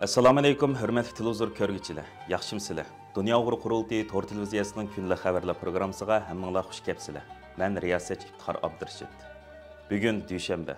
Assalomu alaykum, hurmatli televizor ko'rguvchilar. Yaxshimsizlar? Dunyo Uyg'ur qurultiyi Tor televiziyasining kunlik xabarlar programmasiga hammanglar xush kelibsizlar. Men riyosatchi Iftixor Abdurashid. Bugun dushanba.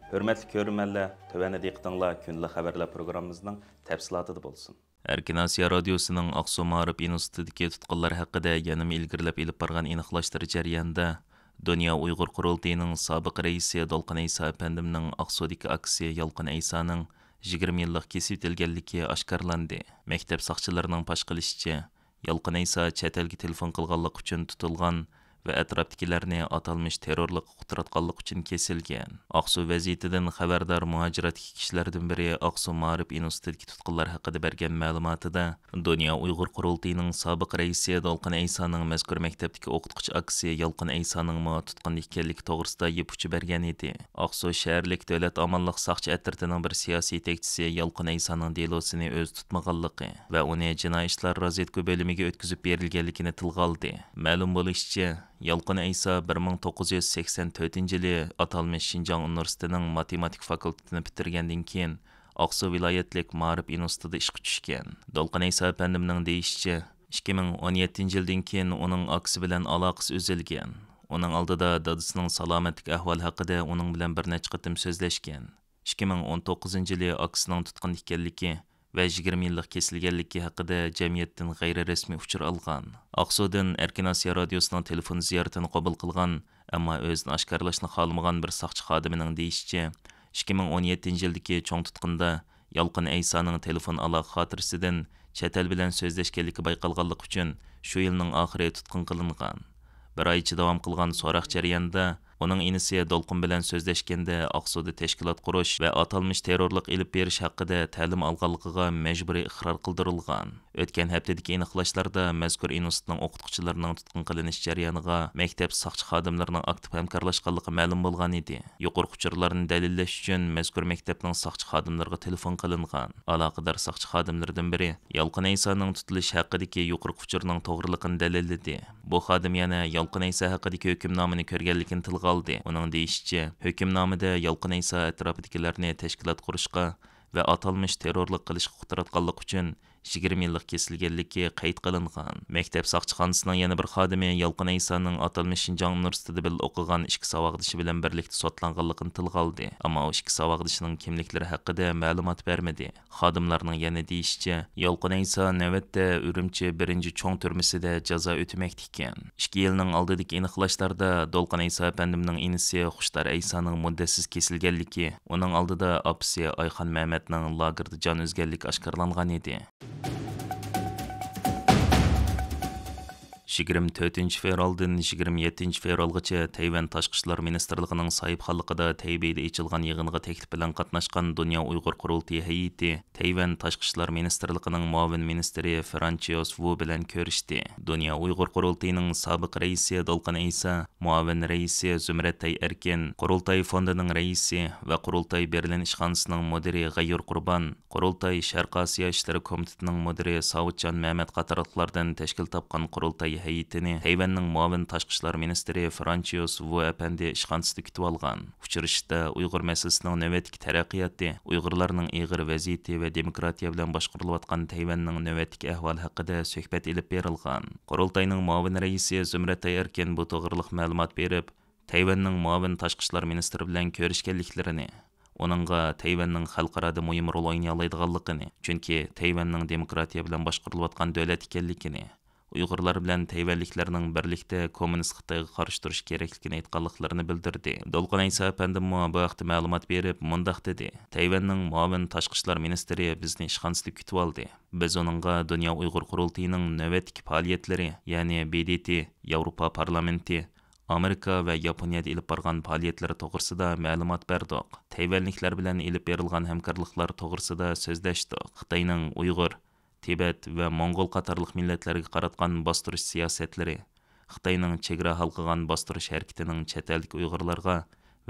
Hurmatli ko'rmanlar, tövəndə diqqətinizlər kunlik xabarlar programmamızning tafsilotida bo'lsin. Erkin Asiya Radiosuning Aqsu Ma'rif institutidagi tutqunlar haqida yana ilgirlab ilib borgan aniqlashtirish jarayonida Dunyo Uyg'ur qurultiyining sobiq raisi Dolqin Aysa apandimning Aqsudagi aksiya Yolqin Aysaning 20 yillik kesib o'tilganligi oshkorlandi. Maktab soqchilarining pash qilishicha, Yolqin Aysa chet elga telefon qilganlik uchun tutilgan va atrofdagilarni atalmish terrorlik quturatganlik uchun kesilgan. Aqsu vaziyatidan xabardor muhojiratdagi kishilardan biri Aqsu Ma'rif institutidagi tutqunlar haqida bergan ma'lumotida Dunyo Uyg'ur qurultiyining sobiq raisi Dolqin Aysaning mazkur maktabdagi o'qituvchi aksiya Yolqin Aysaning tutqun ekanligi to'g'risida yepuchi bergan edi. Aqsu shaharlik davlat amonlik soqchi atritining bir siyosiy yetakchisi Yolqin Aysaning delosini o'z tutmaganligi va uni jinoiy ishlar razvedka bo'limiga o'tkazib berilganligini tilga oldi. Ma'lum bo'lishicha, Yolqin Aysa 1984-yili atalmish Şinjan Universitetining matematik fakultetini bitirgandan keyin Aqsu viloyatlik Ma'rif institutida ishga tushgan. Dolqin Aysa apandimning deyishicha, 2017-yildan keyin uning aksi bilan aloqasi uzilgan. Uning oldida dadasining salomatlik ahvoli haqida uning bilan bir necha qatim so'zlashgan. 2019-yili aksining tutqun ekanligi va 20 yillik kesilganligi haqida jamiyatdan g'ayri rasmiy uchur olgan. Aqsudan Erkin Asiya Radiosuning telefon ziyoratini qabul qilgan, ammo o'zini oshkorlashni xohlamagan bir soqchi xodimining deyishicha, 2017-yildagi cho'ng tutqunda Yolqin Aysaning telefon aloqa xotirasidan chet el bilan so'zlashganligi bayqalganligi uchun shu yilning oxiri tutqun qilingan. Bir oycha davom qilgan so'roq jarayonida uning inisi Dolqin bilan so'zlashganda Aqsuda tashkilot qurish va atalmish terrorlik ilib berish haqida ta'lim olganligiga majburiy iqror qildirilgan. O'tgan haftadagi aniqlashlarda mazkur institutning o'qituvchilarining tutqun qilinish jarayoniga maktab soqchi xodimlarining aktiv hamkorlashganligi ma'lum bo'lgan edi. Yuqori uchurlarni dalillash uchun mazkur maktabning soqchi xodimlariga telefon qilingan. Aloqador soqchi xodimlaridan biri Yolqin Aysaning tutilish haqidagi yuqori uchurning to'g'riligini dalilladi. Bu xodim yana Yolqin Aysa haqidagi hukmnomani ko'rganligini tilga oldi. Uning deyishicha, hukmnomada Yolqin Aysa atrofidagilarni tashkilot qurishga va atalmish terrorlik qilishga quturatganlik uchun 20 yillik kesilganligi qayd qilingan. Maktab soqchixonasining yana bir xodimi Yolqin Aysaning atalmish Şinjan Universitetida bil o'qigan ikki savoddishi bilan birlikda sotlanganligini tilga oldi. Ammo u ikki savodishining kimliklari haqida ma'lumot bermadi. Xodimlarning yana deyishicha, Yolqin Aysa navbatda Urumchi 1-cho'ng turmasida jazo o'tamoqda ekan. 2 yilning oldidagi aniqlashlarda Dolqin Aysa apandimning inisi Xushtar Aysaning muddatsiz kesilganligi, uning oldida opsi Ayxon Mamatning lagerda jon uzganligi oshkorlangan edi. 24-fevraldan 27-fevralgacha Tayvan Tashqi ishlar ministrligining sahibxonligida Taybeyda ochilgan yig'inga taklif bilan qatnashgan Dunyo Uyg'ur qurultiyi hay'ati Tayvan Tashqi ishlar ministrligining muavin ministri Franchios Wu bilan ko'rishdi. Dunyo Uyg'ur qurultiyining sobiq raisi Dolqin Aysa, muavin raisi Zumratay Erkin, qurultay fondining raisi va qurultay Berlin ishxonasining mudiri G'ayur Qurbon, qurultay Sharq Osiyo ishlari komitetining mudiri Savutjon Mamat qatorliqlardan tashkil topgan qurultay hay'atini Tayvanning muavin tashqi ishlar ministri Franchios Wu apandi ishxonasida kutib olgan. Uchrashishda Uyg'ur masalasining navbatdagi taraqqiyoti, Uyg'urlarning ig'ir vaziyati va demokratiya bilan boshqarilayotgan Tayvanning navbatdagi ahvoli haqida suhbat ilib berilgan. Qurultayning muavin raisi Zumratay Erkin bu to'g'riliq ma'lumot berib, Tayvanning muavin tashqi ishlar ministri bilan ko'rishganliklarini, onunğa Tayvanning xalqarada muhim rol o'ynay oladiganligini, chunki Tayvanning demokratiya bilan boshqarilayotgan davlat ekanligini, Uyg'urlar bilan Tayvanliklarning birlikda kommunist Xitoyga qarshi turish kerakligini aytganliklarini bildirdi. Dolqin Aysa apandim bu vaqtda ma'lumot berib, mundaq dedi: Tayvanning muavin tashqi ishlar ministri bizni ishxonasida kutib oldi. Biz onunğa Dunyo Uyg'ur qurultiyining navbatdagi faoliyatlari, ya'ni BDT, Yevropa parlamenti, Amerika va Yaponiyada ilib borgan faoliyatlari to'g'risida ma'lumot berdik. Tayvanliklar bilan ilib berilgan hamkorliklar to'g'risida so'zlashdik. Xitoyning Uyg'ur, Tibet va Mongol qatorliq millatlarga qaratgan bostirish siyosatlari, Xitoyning chegara halqigan bostirish harakatining chet ellik Uyg'urlarga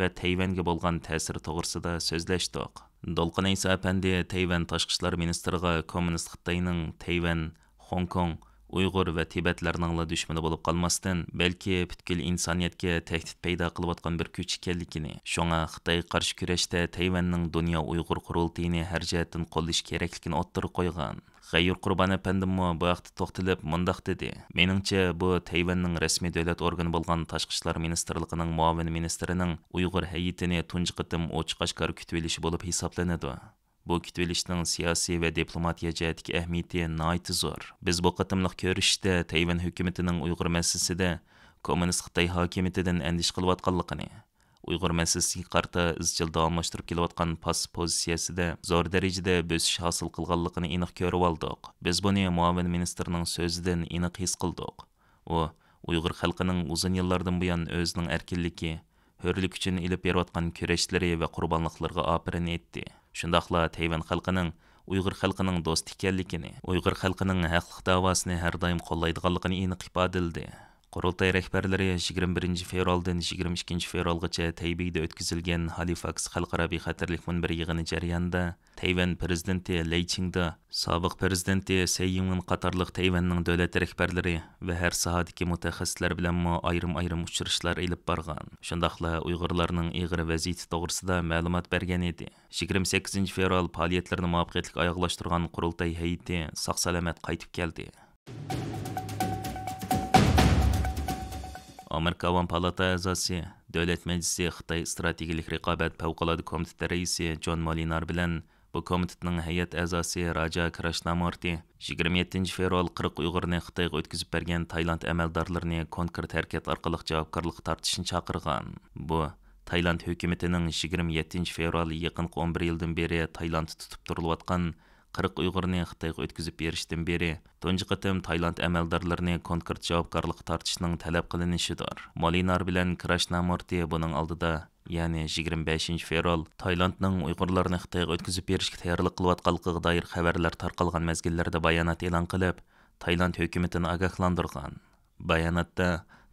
va Tayvanga bo'lgan ta'siri to'g'risida so'zlashdik. Dolqin Aysa apandi Tayvan tashqi ishlar ministriga kommunist Xitoyning Tayvan, Hong Kong, Uyg'ur va Tibetlarning dushmani bo'lib qolmasdan, balki butkul insoniyatga tahdid paydo qilayotgan bir kuch ekanligini, shunga Xitoy qarshi kurashda Tayvanning Dunyo Uyg'ur qurultayini har jihatdan qo'llash kerakligini o'ttirib qo'ygan. G'ayur Qurban apandimmi bu vaqtda to'xtalib mundaq dedi. Meningcha bu Tayvanning rasmiy davlat organi bo'lgan Tashqi ishlar ministrligining muavin ministrining Uyg'ur hayitini tunji qitim ochiq-oshkor kutib olishi bo'lib hisoblanadi. Bu kutib olishning siyosiy va diplomatiya jihatdagi ahamiyati nihoyat zo'r. Biz bu qatimliq ko'rishda Tayvan hukumatining Uyg'ur masalasida kommunist Xitoy hokimiyatidan andish qilayotganligini, Uyg'ur masalasiga qarta izchil davomlashtirib kelayotgan pozitsiyasida zo'r darajada bosish hosil qilganligini aniq ko'rib oldik. Biz buni muavin ministrning so'zidan aniq his qildik. U Uyg'ur xalqining uzun yillardan buyon o'zining erkinligi, hurlik uchun ilib berayotgan kurashlari va qurbonliqlarga opirin etdi. Shundaqla Tayvan xalqining Uyg'ur xalqining do'sti ekanligini, Uyg'ur xalqining haqliq davosini har doim qo'llaydiganligini aniq ifodaladi. Qurultay rahbarlari 21 fevraldan 22 fevralgacha Taybeyda o'tkazilgan Halifax xalqaro bexatarlik munbir yig'ini jarayonida Tayvan prezidenti Lei Chingda, sobiq prezidenti Tsai Ing-wen qatorliq Tayvanning davlat rahbarlari va har sohadagi mutaxassislar bilan ayrim uchrashuvlar olib borgan. Shundaqla Uyg'urlarning ig'ir vaziyati to'g'risida ma'lumot bergan edi. 28 fevral faoliyatlarini muvaffaqiyatli oyoqlashtirgan qurultay hay'ati sog'-salomat qaytib keldi. Amerika Avam Palata a'zosi, Davlat Majlisi Xitoy strategik raqobat favqulodda komiteti raisi John Molinar bilan bu komitetning hay'at a'zosi Raja Krishnamurti 27 fevral 40 Uyg'urni Xitoyga o'tkazib bergan Tailand amaldorlarini konkret harakat orqali javobgarlik tortishni chaqirgan. Bu Tailand hukumatining 27 fevral yaqin 11 yildan beri Tailand tutib turilayotgan 40 Uyg'urni Xitoyga o'tkazib berishdan beri tunji qatim Tailand amaldorlarini konkret javobgarlik tortishning talab qilinishidir. Molinar bilan Krishnamurti buning oldida, ya'ni 25 fevral Tailandning Uyg'urlarni Xitoyga o'tkazib berishga tayyorlik qilayotganligiga doir xabarlar tarqalgan mezgillarda bayonot e'lon qilib, Tailand hukumatini ogohlantirgan. Bayonotda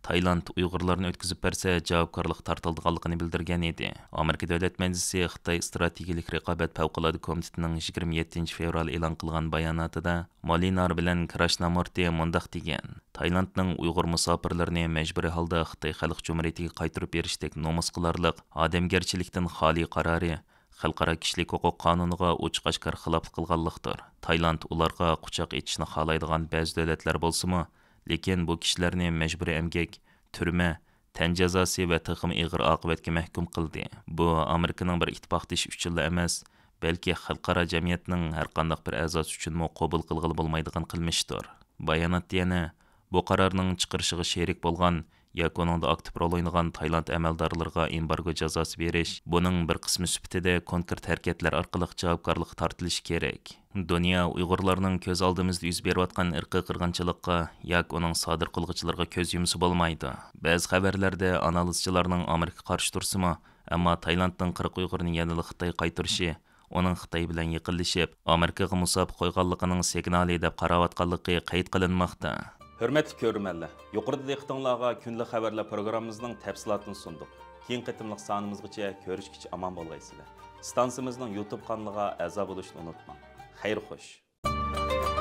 Tailand Uyg'urlarni o'tkazib bersa javobgarlik tortilganligini bildirgan edi. Amerika Davlat Majlisi Xitoy strategik raqobat favqulodda komitetining 27 fevral e'lon qilgan bayonotida Molinar bilan Krishnamurti mundaq degan: Tailandning Uyg'ur musofirlarini majburiy holda Xitoy Xalq Jumhuriyatiga qaytarib berishdek nomus qilarliq, odamgarchilikdan xoli qarori xalqaro kishilik huquq qonuniga ochiq-oshkor xilof qilganlikdir. Tailand ularga quchoq etishni xohlaydigan ba'zi davlatlar bo'lsa-mu, lekin bu kishilarni majburiy emgak, turma, tan jazosi va tixim ig'ir oqibatga mahkum qildi. Bu Amerikaning bir ittifoqdosh uchun emas, balki xalqaro jamiyatning har qanday bir a'zosi uchun qabul qilg'ili bo'lmaydigan qilmishdir. Bayonotda yana bu qarorning chiqarishiga sherik bo'lgan yoki uningda aktiv rol o'ynagan Tailand amaldorlariga embargo jazosi berish, buning bir qismi sifatida konkret harakatlar orqali javobgarlik tortilishi kerak. Dunyo Uyg'urlarning ko'z oldimizda yuz berayotgan irqiy qirg'inchilikqa yoki uning sodir qilg'uvchilariga ko'z yumsa bo'lmaydi. Ba'zi xabarlarda analizchilarning Amerika qarshi tursimi, ammo Tailandning 40 Uyg'urni yana Xitoy qaytarishi, uning Xitoy bilan yaqinlashib, Amerikaga musobiq qo'yganligining signali deb qarayotganligi qayd qilinmoqda. Hürmetli körürmenler, yuqorida diqqatingizga kunlik xabarlar programmamızning tafsilotini sunduq. Keyin qitimliq sonimizgacha ko'rishgacha aman bo'lgaysizlar. Stansimizning YouTube kanaliga a'zo bo'lishni unutmang. Xayr xo'sh.